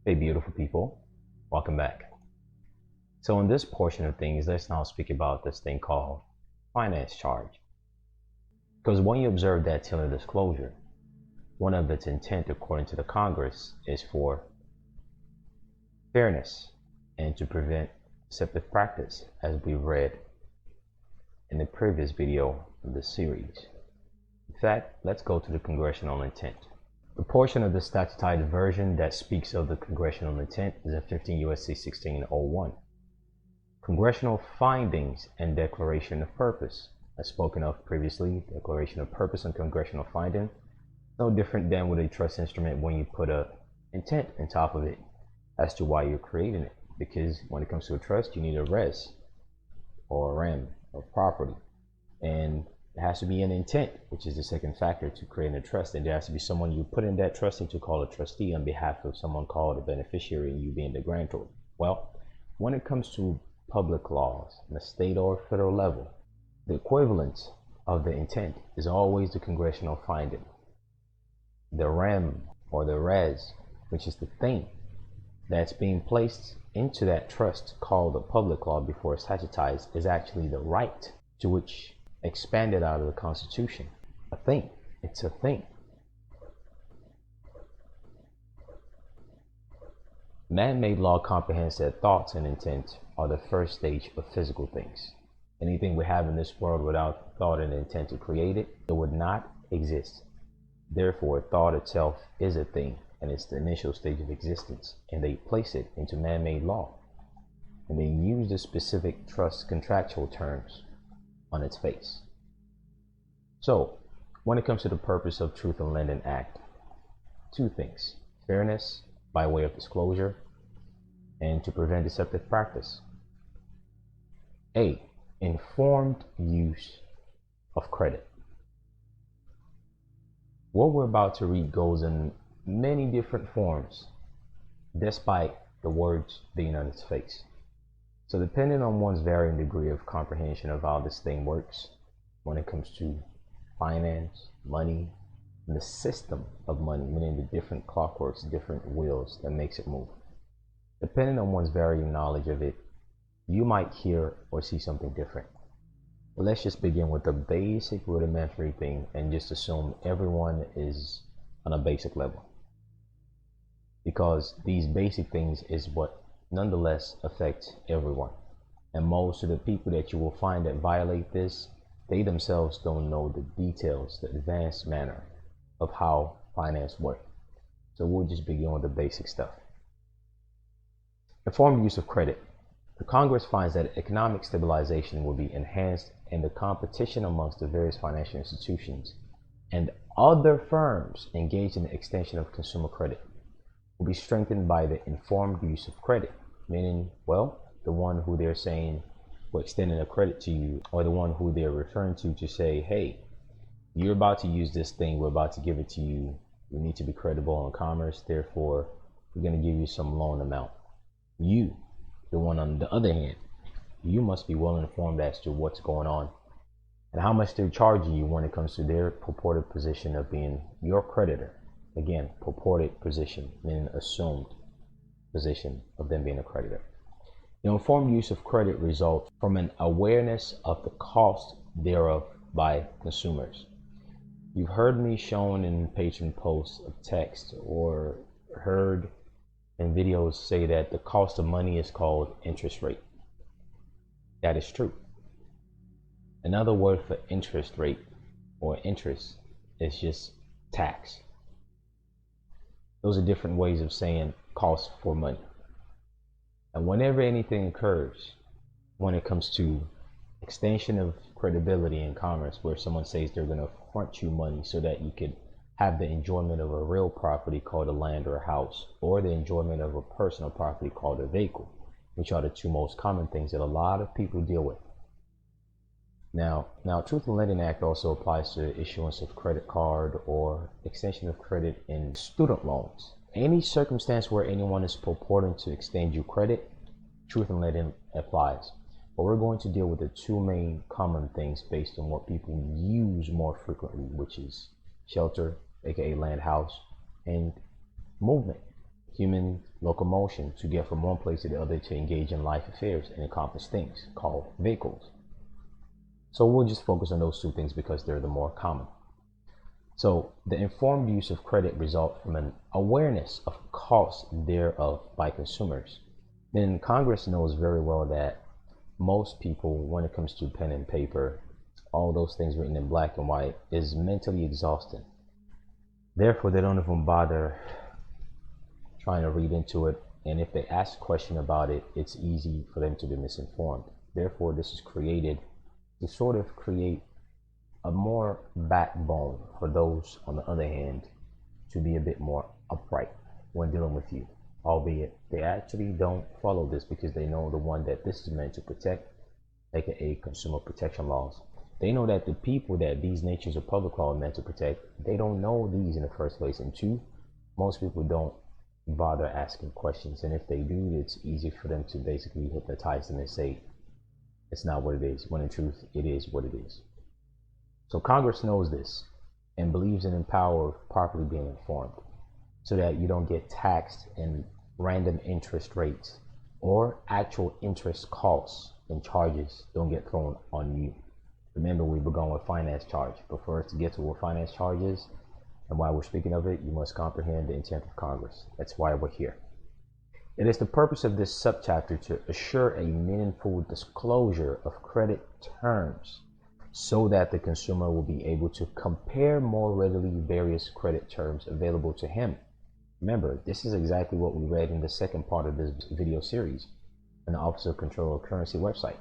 Hey, beautiful people, welcome back. So, in this portion of things, let's now speak about this thing called finance charge. Because when you observe that tailored disclosure, one of its intent, according to the Congress, is for fairness and to prevent deceptive practice, as we read in the previous video of this series. In fact, let's go to the Congressional intent. The portion of the statutized version that speaks of the Congressional intent is in 15 U.S.C. 1601. Congressional findings and declaration of purpose, as spoken of previously, declaration of purpose and congressional finding, no different than with a trust instrument when you put a intent on top of it as to why you're creating it. Because when it comes to a trust, you need a res or a rem of property, and it has to be an intent, which is the second factor to creating a trust. And there has to be someone you put in that trust into called a trustee on behalf of someone called a beneficiary, and you being the grantor. Well, when it comes to public laws on the state or federal level, the equivalent of the intent is always the congressional finding. The rem or the res, which is the thing that's being placed into that trust called a public law before it's statutized, is actually the right to which expanded out of the Constitution. A thing. It's a thing. Man-made law comprehends that thoughts and intent are the first stage of physical things. Anything we have in this world without thought and intent to create it, it would not exist. Therefore, thought itself is a thing, and it's the initial stage of existence, and they place it into man-made law. And they use the specific trust contractual terms on its face. So, when it comes to the purpose of Truth in Lending Act, two things: fairness by way of disclosure, and to prevent deceptive practice. A. Informed use of credit. What we're about to read goes in many different forms, despite the words being on its face. So depending on one's varying degree of comprehension of how this thing works, when it comes to finance, money, and the system of money, meaning the different clockworks, different wheels that makes it move. Depending on one's varying knowledge of it, you might hear or see something different. But let's just begin with the basic rudimentary thing and just assume everyone is on a basic level. Because these basic things is what nonetheless affects everyone. And most of the people that you will find that violate this, they themselves don't know the details, the advanced manner of how finance works. So we'll just begin with the basic stuff. Informed use of credit. The Congress finds that economic stabilization will be enhanced and the competition amongst the various financial institutions and other firms engaged in the extension of consumer credit will be strengthened by the informed use of credit, meaning, well, the one who they're saying we're extending a credit to you, or the one who they're referring to say, hey, you're about to use this thing, we're about to give it to you, you need to be credible in commerce, therefore we're going to give you some loan amount. You, the one on the other hand, you must be well informed as to what's going on and how much they're charging you when it comes to their purported position of being your creditor. Again, purported position, meaning assumed position of them being a creditor. The informed use of credit results from an awareness of the cost thereof by consumers. You've heard me shown in patron posts of text or heard in videos say that the cost of money is called interest rate. That is true. Another word for interest rate or interest is just tax. Those are different ways of saying cost for money. And whenever anything occurs, when it comes to extension of credibility in commerce, where someone says they're going to front you money so that you could have the enjoyment of a real property called a land or a house, or the enjoyment of a personal property called a vehicle, which are the two most common things that a lot of people deal with. Now, Truth in Lending Act also applies to issuance of credit card or extension of credit in student loans. Any circumstance where anyone is purporting to extend you credit, Truth in Lending applies. But we're going to deal with the two main common things based on what people use more frequently, which is shelter, aka land, house, and movement. human locomotion to get from one place to the other to engage in life affairs and accomplish things called vehicles. So we'll just focus on those two things because they're the more common. So the informed use of credit results from an awareness of costs thereof by consumers. Then Congress knows very well that most people, when it comes to pen and paper, all those things written in black and white, is mentally exhausting. Therefore, they don't even bother trying to read into it. And if they ask a question about it, it's easy for them to be misinformed. Therefore, this is created to sort of create a more backbone for those, on the other hand, to be a bit more upright when dealing with you, albeit they actually don't follow this because they know the one that this is meant to protect, aka consumer protection laws. They know that the people that these natures of public law are meant to protect, they don't know these in the first place. And two, most people don't bother asking questions, and if they do, it's easy for them to basically hypnotize them and say it's not what it is, when in truth it is what it is. So Congress knows this and believes in the power of properly being informed so that you don't get taxed in random interest rates or actual interest costs and charges don't get thrown on you. Remember, we began with finance charge, but for us to get to what finance charge is and why we're speaking of it, you must comprehend the intent of Congress. That's why we're here. It is the purpose of this subchapter to assure a meaningful disclosure of credit terms so that the consumer will be able to compare more readily various credit terms available to him. Remember, this is exactly what we read in the second part of this video series on the Office of Control of Currency website.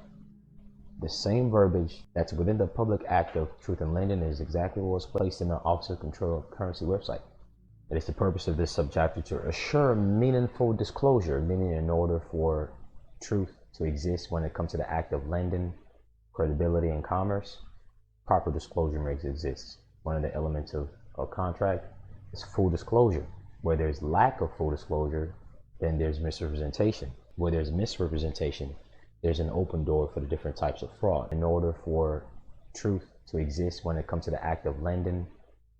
The same verbiage that's within the Public Act of Truth in Lending is exactly what was placed in the Office of Control of Currency website. It is the purpose of this subchapter to assure meaningful disclosure, meaning in order for truth to exist when it comes to the act of lending, credibility, and commerce, proper disclosure must exist. One of the elements of a contract is full disclosure. Where there's lack of full disclosure, then there's misrepresentation. Where there's misrepresentation, there's an open door for the different types of fraud. In order for truth to exist when it comes to the act of lending,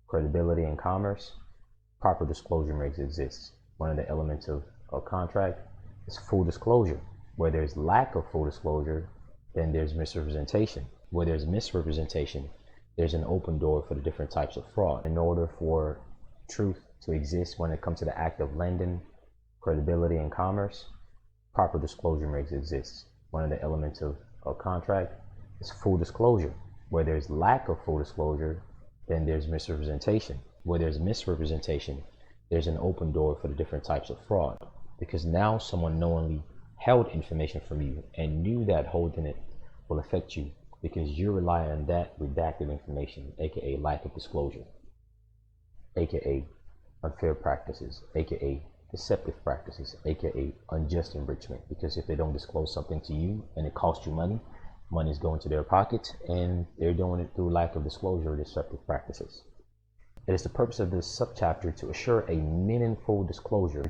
credibility, and commerce, proper disclosure must exist. One of the elements of a contract is full disclosure. Where there's lack of full disclosure, then there's misrepresentation. Where there's misrepresentation, there's an open door for the different types of fraud. In order for truth to exist when it comes to the act of lending, credibility, and commerce, proper disclosure must exist. One of the elements of a contract is full disclosure. Where there's lack of full disclosure, then there's misrepresentation. Where there's misrepresentation, there's an open door for the different types of fraud. Because now someone knowingly held information from you and knew that holding it will affect you because you rely on that redacted information, aka lack of disclosure, aka unfair practices, aka deceptive practices, aka unjust enrichment. Because if they don't disclose something to you and it costs you money, money's going to their pockets, and they're doing it through lack of disclosure or deceptive practices. It is the purpose of this subchapter to assure a meaningful disclosure,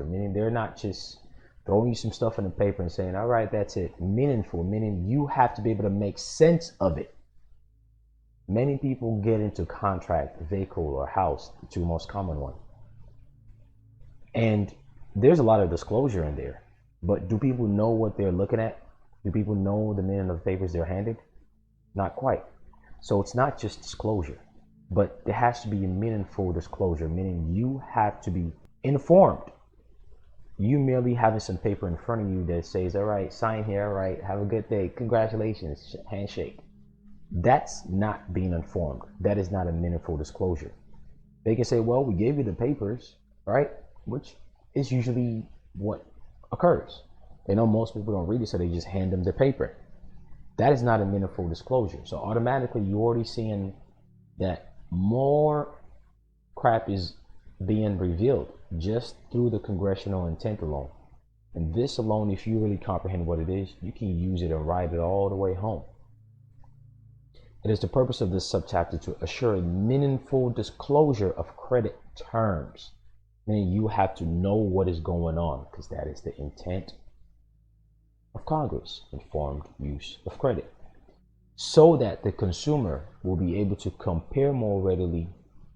meaning they're not just throwing you some stuff in the paper and saying, all right, that's it. Meaningful, meaning you have to be able to make sense of it. Many people get into contract, vehicle, or house, the two most common one. And there's a lot of disclosure in there. But do people know what they're looking at? Do people know the meaning of the papers they're handed? Not quite. So it's not just disclosure, but there has to be a meaningful disclosure, meaning you have to be informed. You merely having some paper in front of you that says, all right, sign here, all right, have a good day, congratulations, handshake. That's not being informed. That is not a meaningful disclosure. They can say, well, we gave you the papers, right? Which is usually what occurs. They know most people don't read it, so they just hand them the paper. That is not a meaningful disclosure. So automatically you're already seeing that more crap is being revealed just through the congressional intent alone. And this alone, if you really comprehend what it is, you can use it and ride it all the way home. It is the purpose of this subchapter to assure a meaningful disclosure of credit terms. Meaning you have to know what is going on, because that is the intent of Congress, informed use of credit. so that the consumer will be able to compare more readily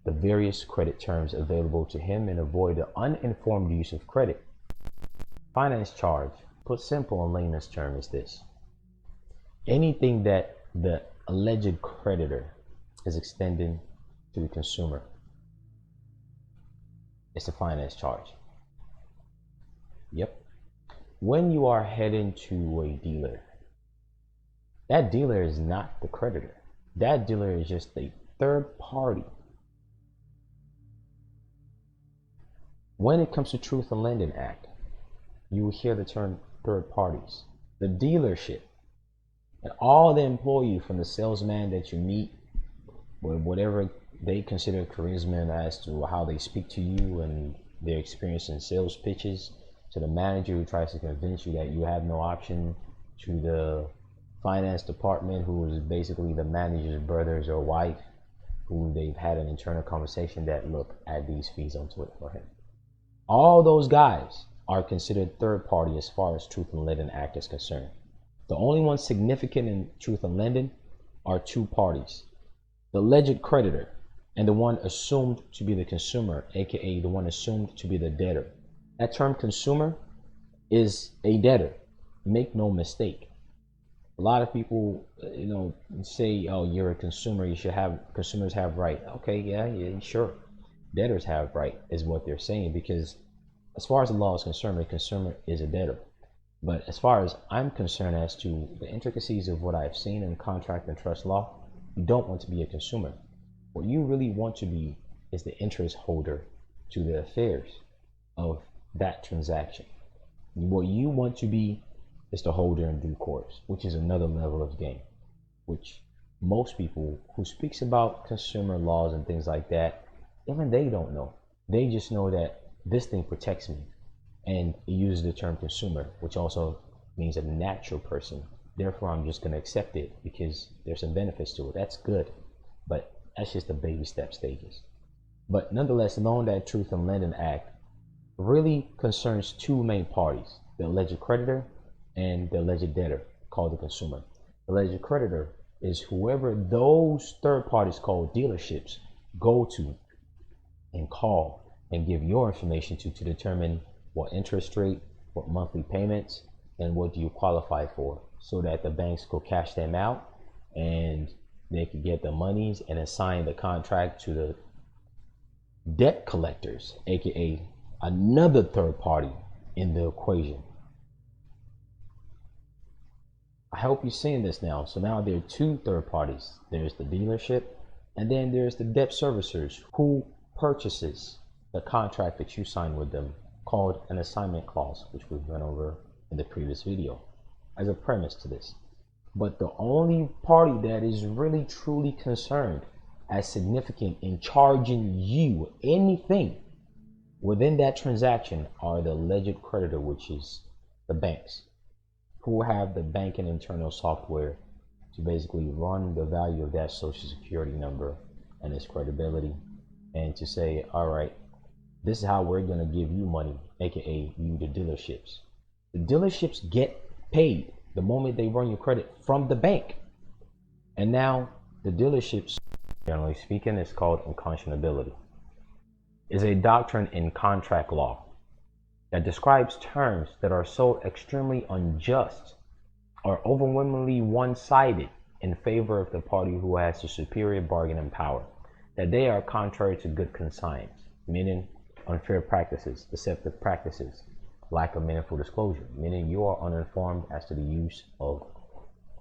the various credit terms available to him and avoid the uninformed use of credit. Finance charge, put simple in layman's term, is this: anything that the alleged creditor is extending to the consumer, it's a finance charge. Yep. When you are heading to a dealer, that dealer is not the creditor. That dealer is just a third party. When it comes to Truth in Lending Act, you will hear the term third parties. The dealership and all the employee, from the salesman that you meet, whatever they consider charisma as to how they speak to you and their experience in sales pitches, to the manager who tries to convince you that you have no option, to the finance department who is basically the manager's brothers or wife, who they've had an internal conversation that, look, add these fees onto it for him. All those guys are considered third party as far as Truth in Lending Act is concerned. The only ones significant in Truth in Lending are two parties: the alleged creditor and the one assumed to be the consumer, aka the one assumed to be the debtor. That term consumer is a debtor. Make no mistake. A lot of people, say, "Oh, you're a consumer. You should have consumers have right." Okay, yeah, sure. Debtors have right, is what they're saying, because as far as the law is concerned, a consumer is a debtor. But as far as I'm concerned, as to the intricacies of what I've seen in contract and trust law, you don't want to be a consumer. What you really want to be is the interest holder to the affairs of that transaction. What you want to be is the holder in due course, which is another level of game, which most people who speaks about consumer laws and things like that, even they don't know. They just know that this thing protects me, and it uses the term consumer, which also means a natural person. Therefore, I'm just going to accept it because there's some benefits to it. That's good, but that's just the baby step stages. But nonetheless, knowing that Truth in Lending Act really concerns two main parties: the alleged creditor and the alleged debtor, called the consumer. The alleged creditor is whoever those third parties, called dealerships, go to and call and give your information to determine what interest rate, what monthly payments, and what do you qualify for, so that the banks go cash them out and they could get the monies and assign the contract to the debt collectors, aka another third party in the equation. I hope you're seeing this now. So now there are two third parties. There's the dealership, and then there's the debt servicers who purchases the contract that you sign with them, called an assignment clause, which we've went over in the previous video as a premise to this. But the only party that is really truly concerned as significant in charging you anything within that transaction are the alleged creditor, which is the banks, who have the banking internal software to basically run the value of that social security number and its credibility, and to say, all right, this is how we're going to give you money, aka you, the dealerships. The dealerships get paid the moment they run your credit from the bank. And now the dealerships, generally speaking, is called unconscionability. Is a doctrine in contract law that describes terms that are so extremely unjust or overwhelmingly one-sided in favor of the party who has the superior bargaining power, that they are contrary to good conscience, meaning unfair practices, deceptive practices, lack of meaningful disclosure, meaning you are uninformed as to the use of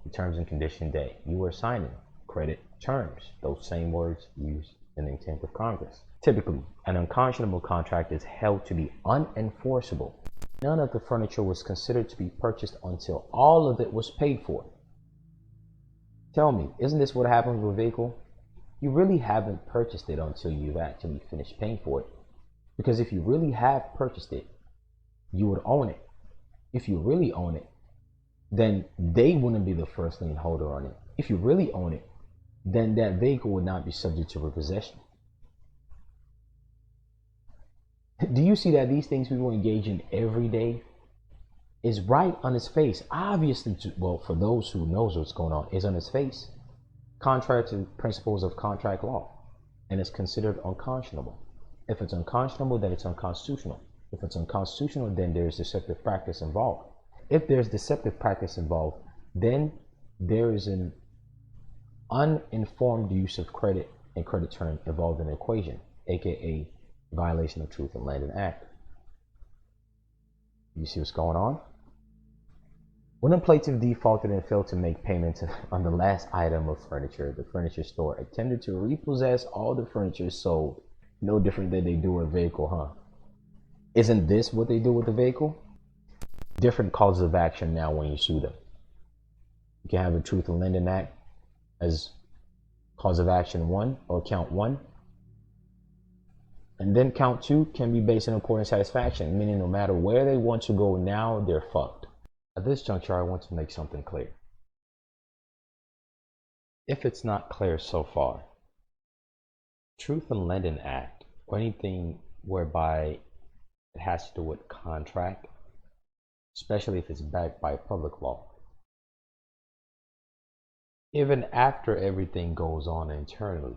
the terms and conditions that you are signing, credit terms, those same words used in the intent of Congress. Typically, an unconscionable contract is held to be unenforceable. None of the furniture was considered to be purchased until all of it was paid for. Tell me, isn't this what happens with a vehicle? You really haven't purchased it until you've actually finished paying for it. Because if you really have purchased it, you would own it. If you really own it, then they wouldn't be the first lien holder on it. If you really own it, then that vehicle would not be subject to repossession. Do you see that these things people engage in every day? is right on its face. Obviously, well, for those who knows what's going on, is on its face, contrary to principles of contract law, and it's considered unconscionable. If it's unconscionable, then it's unconstitutional. If it's unconstitutional, then there's deceptive practice involved. If there's deceptive practice involved, then there is an uninformed use of credit and credit term involved in the equation, aka violation of Truth in Lending Act. You see what's going on? When a plaintiff defaulted and failed to make payment on the last item of furniture, the furniture store attempted to repossess all the furniture sold. No different than they do with a vehicle, huh? Isn't this what they do with the vehicle? Different causes of action now when you sue them. You can have a Truth in Lending Act as cause of action 1 or count 1. And then count 2 can be based on accord and satisfaction, meaning no matter where they want to go now, they're fucked. At this juncture, I want to make something clear. If it's not clear so far, Truth in Lending Act, or anything whereby it has to do with contract, especially if it's backed by public law, even after everything goes on internally,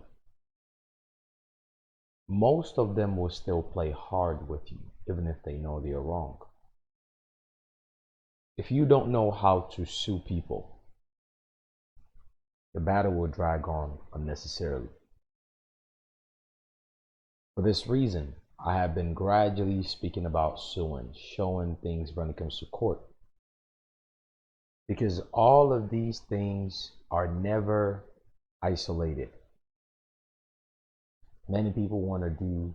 most of them will still play hard with you, even if they know they're wrong. If you don't know how to sue people, the battle will drag on unnecessarily. For this reason, I have been gradually speaking about suing, showing things when it comes to court. Because all of these things are never isolated. Many people want to do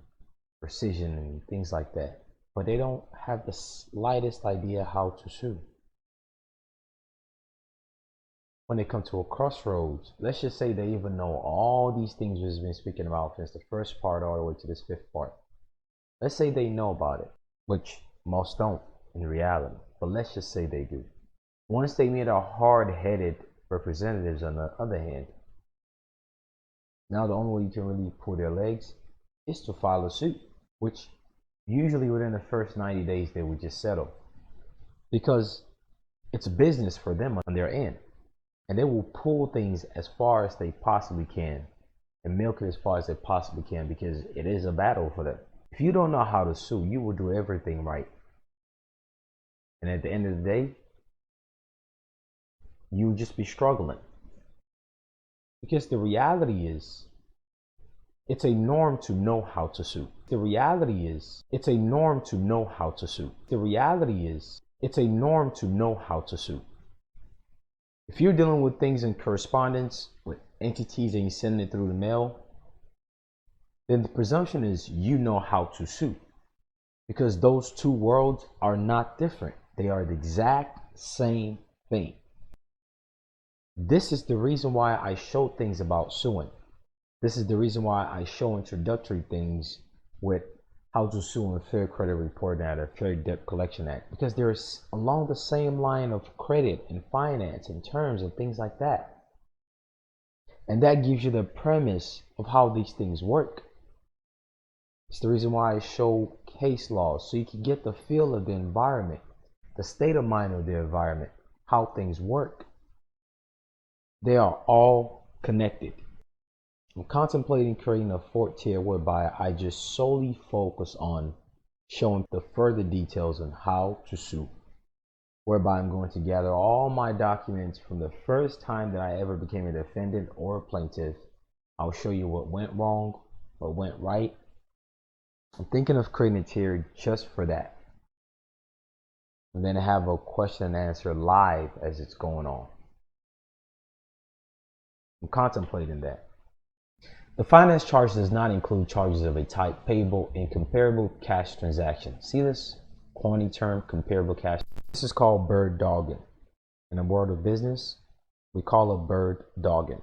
precision and things like that, but they don't have the slightest idea how to sue. When they come to a crossroads, let's just say they even know all these things we've been speaking about since the first part all the way to this 5th part. Let's say they know about it, which most don't in reality, but let's just say they do. Once they meet our hard-headed representatives on the other hand, now the only way you can really pull their legs is to file a suit, which usually within the first 90 days they would just settle, because it's business for them on their end, and they will pull things as far as they possibly can and milk it as far as they possibly can, because it is a battle for them. If you don't know how to sue, you will do everything right, and at the end of the day you'll just be struggling. Because the reality is, it's a norm to know how to sue. The reality is, it's a norm to know how to sue. The reality is, it's a norm to know how to sue. If you're dealing with things in correspondence with entities and you send it through the mail, then the presumption is you know how to sue. Because those two worlds are not different. They are the exact same thing. This is the reason why I show things about suing. This is the reason why I show introductory things with how to sue in Fair Credit Reporting Act or Fair Debt Collection Act, because there's along the same line of credit and finance and terms and things like that. And that gives you the premise of how these things work. It's the reason why I show case laws, so you can get the feel of the environment, the state of mind of the environment, how things work. They are all connected. I'm contemplating creating a 4th tier whereby I just solely focus on showing the further details on how to sue, whereby I'm going to gather all my documents from the first time that I ever became a defendant or a plaintiff. I'll show you what went wrong, what went right. I'm thinking of creating a tier just for that, and then have a question and answer live as it's going on. I'm contemplating that. The finance charge does not include charges of a type payable in comparable cash transaction. See this corny term, comparable cash? This is called bird dogging. In the world of business, we call it bird dogging,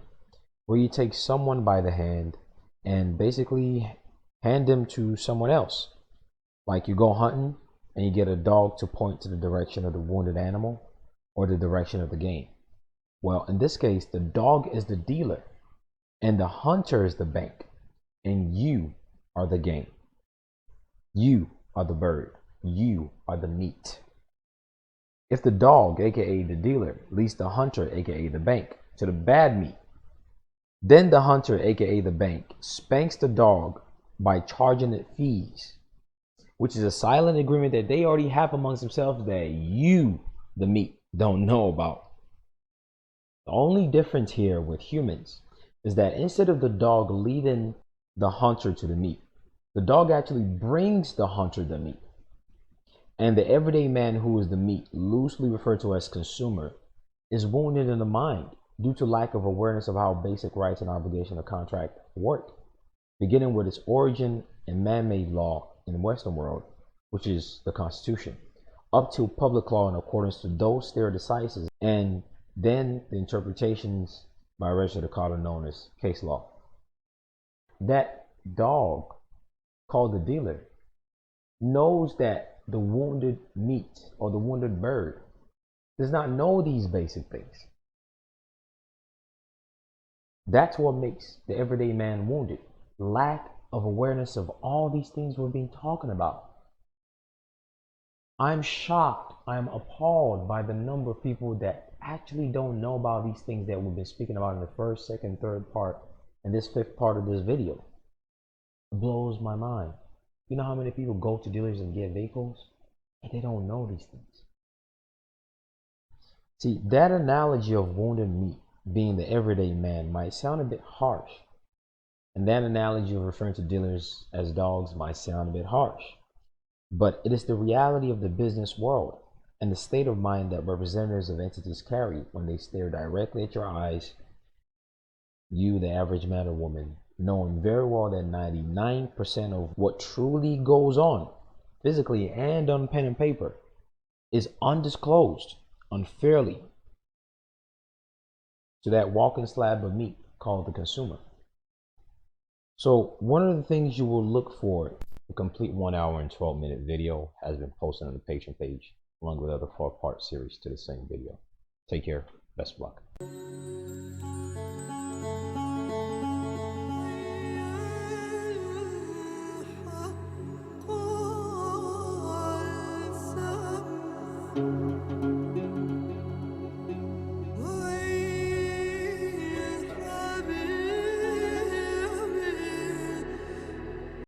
where you take someone by the hand and basically hand them to someone else. Like you go hunting and you get a dog to point to the direction of the wounded animal or the direction of the game. Well, in this case, the dog is the dealer and the hunter is the bank, and you are the game. You are the bird. You are the meat. If the dog, aka the dealer, leads the hunter, aka the bank, to the bad meat, then the hunter, aka the bank, spanks the dog by charging it fees, which is a silent agreement that they already have amongst themselves that you, the meat, don't know about. The only difference here with humans is that instead of the dog leading the hunter to the meat, the dog actually brings the hunter the meat. And the everyday man who is the meat, loosely referred to as consumer, is wounded in the mind due to lack of awareness of how basic rights and obligation of contract work, beginning with its origin in man-made law in the Western world, which is the Constitution, up to public law in accordance to those stare decisis, and then the interpretations by a registered authority known as case law. That dog, called the dealer, knows that the wounded meat or the wounded bird does not know these basic things. That's what makes the everyday man wounded. Lack of awareness of all these things we've been talking about. I'm shocked, I'm appalled by the number of people that actually don't know about these things that we've been speaking about in the first, second, third part, and this fifth part of this video. It blows my mind. You know how many people go to dealers and get vehicles and they don't know these things? See, that analogy of wounded meat being the everyday man might sound a bit harsh, and that analogy of referring to dealers as dogs might sound a bit harsh, but it is the reality of the business world and the state of mind that representatives of entities carry when they stare directly at your eyes, you, the average man or woman, knowing very well that 99% of what truly goes on, physically and on pen and paper, is undisclosed unfairly to that walking slab of meat called the consumer. So one of the things you will look for, a complete 1 hour and 12-minute video has been posted on the Patreon page, along with other 4-part series to the same video. Take care. Best of luck.